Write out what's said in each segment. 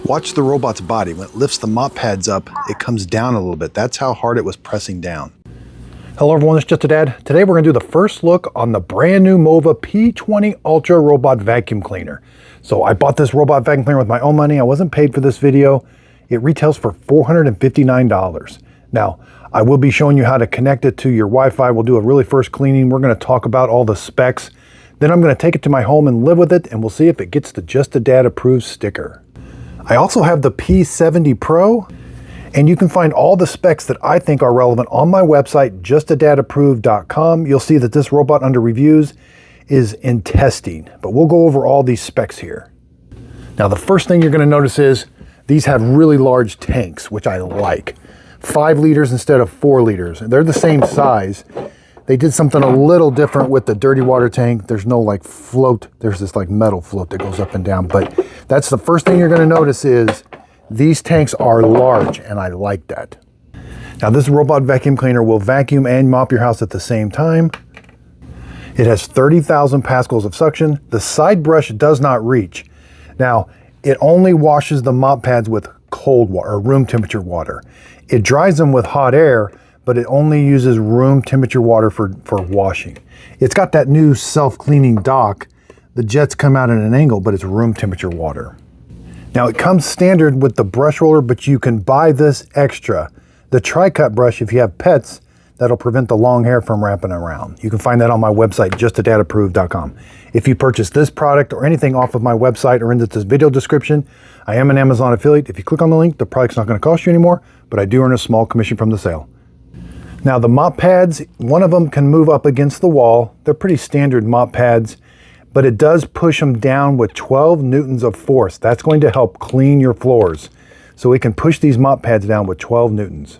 Watch the robot's body. When it lifts the mop pads up, it comes down a little bit. That's how hard it was pressing down. Hello everyone, it's Just a Dad. Today we're gonna do the first look on the brand new MOVA P20 Ultra robot vacuum cleaner. So I bought this robot vacuum cleaner with my own money. I wasn't paid for this video. It retails for $459. Now, I will be showing you how to connect it to your Wi-Fi. We'll do a really first cleaning. We're gonna talk about all the specs. Then I'm gonna take it to my home and live with it, and we'll see if it gets the Just a Dad approved sticker. I also have the P70 Pro, and you can find all the specs that I think are relevant on my website, justadadapproved.com. You'll see that this robot under reviews is in testing, but we'll go over all these specs here. Now, the first thing you're gonna notice is these have really large tanks, which I like. 5 liters instead of 4 liters. They're the same size. They did something a little different with the dirty water tank. There's no like float. There's this like metal float that goes up and down, but that's the first thing you're gonna notice is these tanks are large, and I like that. Now, this robot vacuum cleaner will vacuum and mop your house at the same time. It has 30,000 pascals of suction. The side brush does not reach. Now, it only washes the mop pads with cold water, or room temperature water. It dries them with hot air, but it only uses room temperature water for washing. It's got that new self-cleaning dock. The jets come out at an angle, but it's room temperature water. Now, it comes standard with the brush roller, but you can buy this extra, the tri-cut brush, if you have pets, that'll prevent the long hair from wrapping around. You can find that on my website, justadadapproved.com. If you purchase this product or anything off of my website or into this video description, I am an Amazon affiliate. If you click on the link, the product's not gonna cost you anymore, but I do earn a small commission from the sale. Now, the mop pads, one of them can move up against the wall. They're pretty standard mop pads, but it does push them down with 12 newtons of force. That's going to help clean your floors. So we can push these mop pads down with 12 newtons.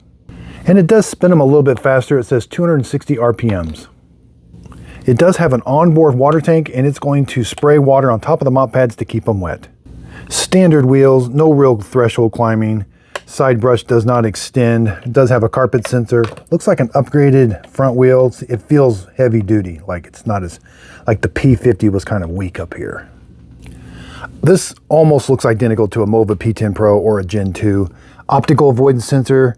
And it does spin them a little bit faster. It says 260 RPMs. It does have an onboard water tank, and it's going to spray water on top of the mop pads to keep them wet. Standard wheels, no real threshold climbing. Side brush does not extend. It does have a carpet sensor. Looks like an upgraded front wheel. It feels heavy duty, like it's not as, like the P50 was kind of weak up here. This almost looks identical to a MOVA P10 Pro or a Gen 2. Optical avoidance sensor.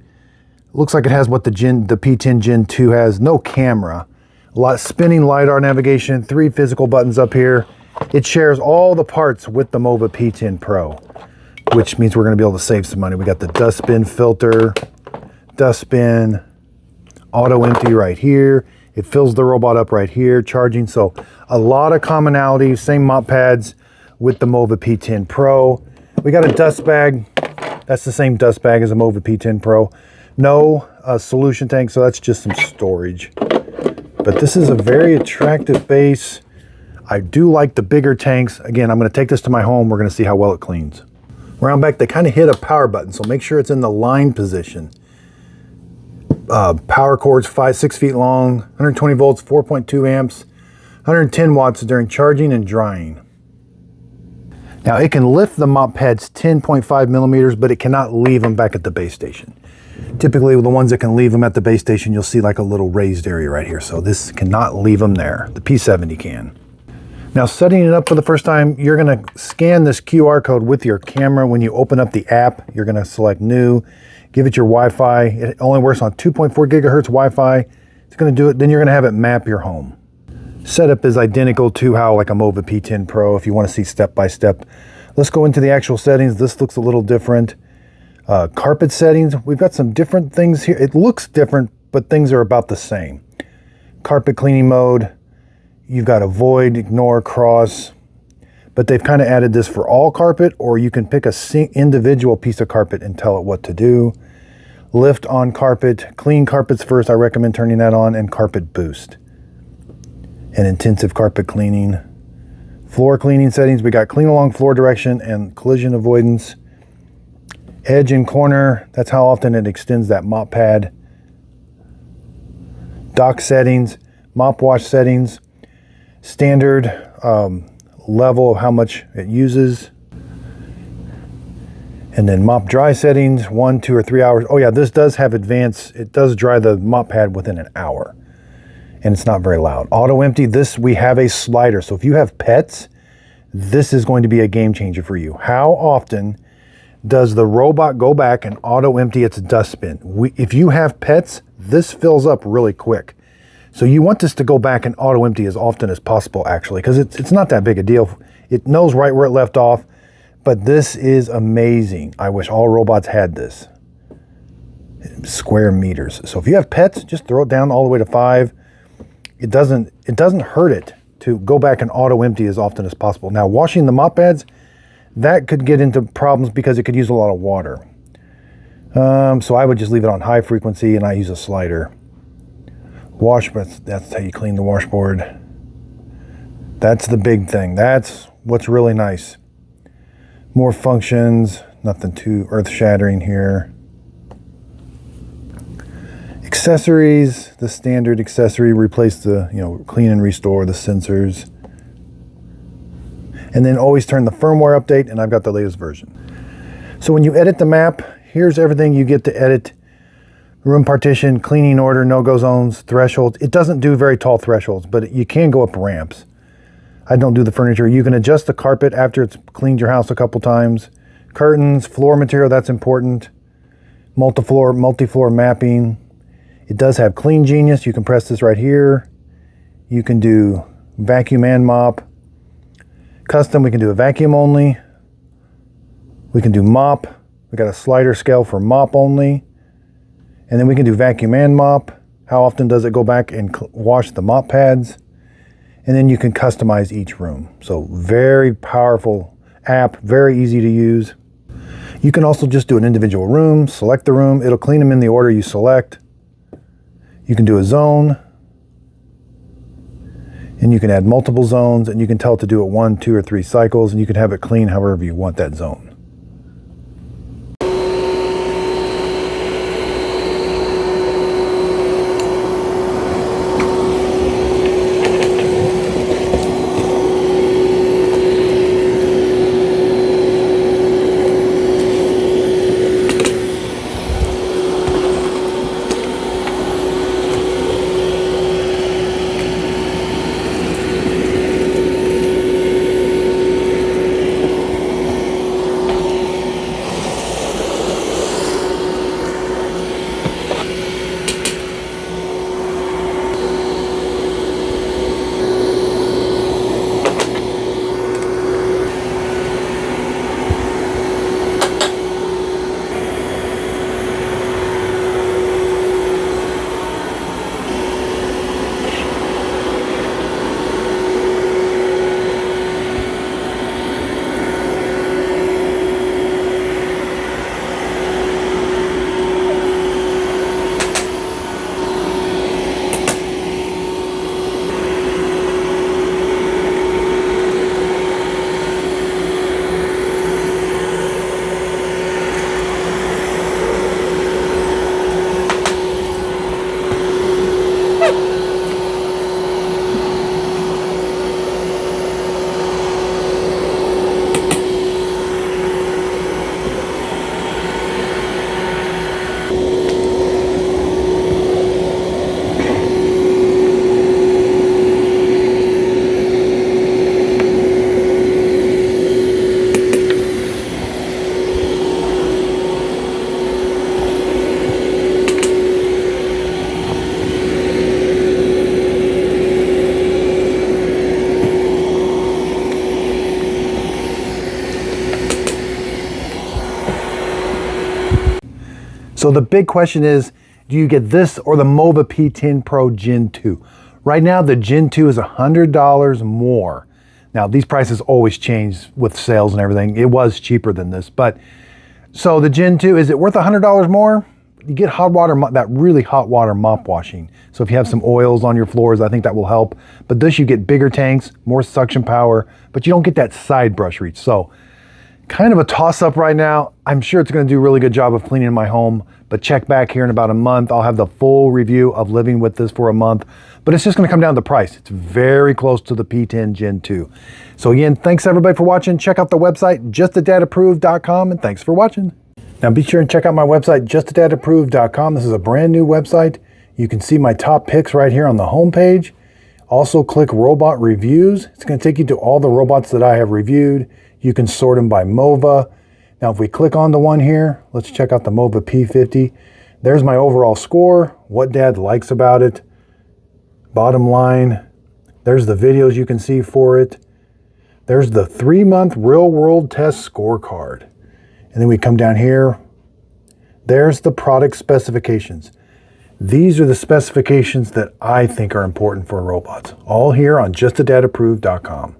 Looks like it has what the P10 Gen 2 has. No camera. A lot of spinning LiDAR navigation, 3 physical buttons up here. It shares all the parts with the MOVA P10 Pro, which means we're gonna be able to save some money. We got the dustbin filter, dustbin, auto empty right here. It fills the robot up right here, charging. So a lot of commonality, same mop pads with the MOVA P10 Pro. We got a dust bag. That's the same dust bag as a MOVA P10 Pro. No solution tank, so that's just some storage. But this is a very attractive base. I do like the bigger tanks. Again, I'm gonna take this to my home. We're gonna see how well it cleans. Around back, they kind of hit a power button, so make sure it's in the line position. Power cords, 6 feet long, 120 volts, 4.2 amps, 110 watts during charging and drying. Now, it can lift the mop pads 10.5 millimeters, but it cannot leave them back at the base station. Typically, with the ones that can leave them at the base station, you'll see like a little raised area right here. So this cannot leave them there. The P70 can. Now, setting it up for the first time, you're gonna scan this QR code with your camera. When you open up the app, you're gonna select new, give it your Wi-Fi. It only works on 2.4 gigahertz Wi-Fi. It's gonna do it, then you're gonna have it map your home. Setup is identical to how like a MOVA P10 Pro, if you wanna see step-by-step. Let's go into the actual settings. This looks a little different. Carpet settings, we've got some different things here. It looks different, but things are about the same. Carpet cleaning mode. You've got avoid, ignore, cross, but they've kind of added this for all carpet, or you can pick a individual piece of carpet and tell it what to do. Lift on carpet, clean carpets first, I recommend turning that on, and carpet boost. And intensive carpet cleaning. Floor cleaning settings, we got clean along floor direction and collision avoidance. Edge and corner, that's how often it extends that mop pad. Dock settings, mop wash settings. Standard level of how much it uses. And then mop dry settings, 1, 2, or 3 hours. Oh yeah, this does have advanced, it does dry the mop pad within an hour. And it's not very loud. Auto empty, this, we have a slider. So if you have pets, this is going to be a game changer for you. How often does the robot go back and auto empty its dustbin. If you have pets, this fills up really quick. So you want this to go back and auto empty as often as possible, actually, because it's not that big a deal. It knows right where it left off, but this is amazing. I wish all robots had this. Square meters. So if you have pets, just throw it down all the way to 5. It doesn't hurt it to go back and auto empty as often as possible. Now, washing the mop pads, that could get into problems because it could use a lot of water. So I would just leave it on high frequency and I use a slider. That's how you clean the washboard. That's the big thing. That's what's really nice. More functions, nothing too earth-shattering here. Accessories, the standard accessory, replace the, clean and restore the sensors. And then always turn the firmware update, and I've got the latest version. So when you edit the map, here's everything you get to edit. Room partition, cleaning order, no-go zones, thresholds. It doesn't do very tall thresholds, but you can go up ramps. I don't do the furniture. You can adjust the carpet after it's cleaned your house a couple times. Curtains, floor material, that's important. Multi-floor mapping. It does have Clean Genius. You can press this right here. You can do vacuum and mop. Custom, we can do a vacuum only. We can do mop. We got a slider scale for mop only. And then we can do vacuum and mop. How often does it go back and wash the mop pads? And then you can customize each room. So very powerful app, very easy to use. You can also just do an individual room, select the room. It'll clean them in the order you select. You can do a zone. And you can add multiple zones, and you can tell it to do it 1, 2, or 3 cycles, and you can have it clean however you want that zone. So the big question is, do you get this or the MOVA P10 Pro Gen 2? Right now, the Gen 2 is $100 more. Now, these prices always change with sales and everything. It was cheaper than this, but so the Gen 2, is it worth $100 more? You get hot water, that really hot water mop washing. So if you have some oils on your floors, I think that will help. But this, you get bigger tanks, more suction power, but you don't get that side brush reach. So kind of a toss-up right now. I'm sure it's going to do a really good job of cleaning my home, but check back here in about a month. I'll have the full review of living with this for a month, but it's just going to come down to price. It's very close to the P10 Gen 2. So again, thanks everybody for watching. Check out the website, justadadapproved.com, and thanks for watching. Now be sure and check out my website, justadadapproved.com. This is a brand new website. You can see my top picks right here on the home page. Also click robot reviews. It's going to take you to all the robots that I have reviewed. You can sort them by MOVA. Now, if we click on the one here, let's check out the MOVA P50. There's my overall score, what Dad likes about it. Bottom line, there's the videos you can see for it. There's the 3-month real world test scorecard. And then we come down here. There's the product specifications. These are the specifications that I think are important for robots. All here on justadadapproved.com.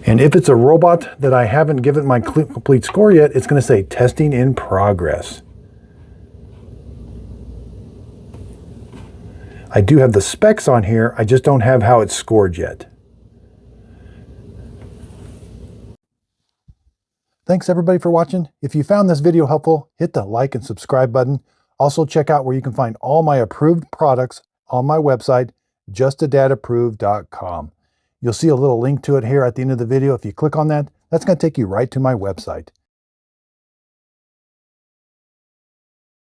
And if it's a robot that I haven't given my complete score yet, it's going to say testing in progress. I do have the specs on here, I just don't have how it's scored yet. Thanks everybody for watching. If you found this video helpful, hit the like and subscribe button. Also check out where you can find all my approved products on my website, justadadapproved.com. You'll see a little link to it here at the end of the video. If you click on that, that's going to take you right to my website.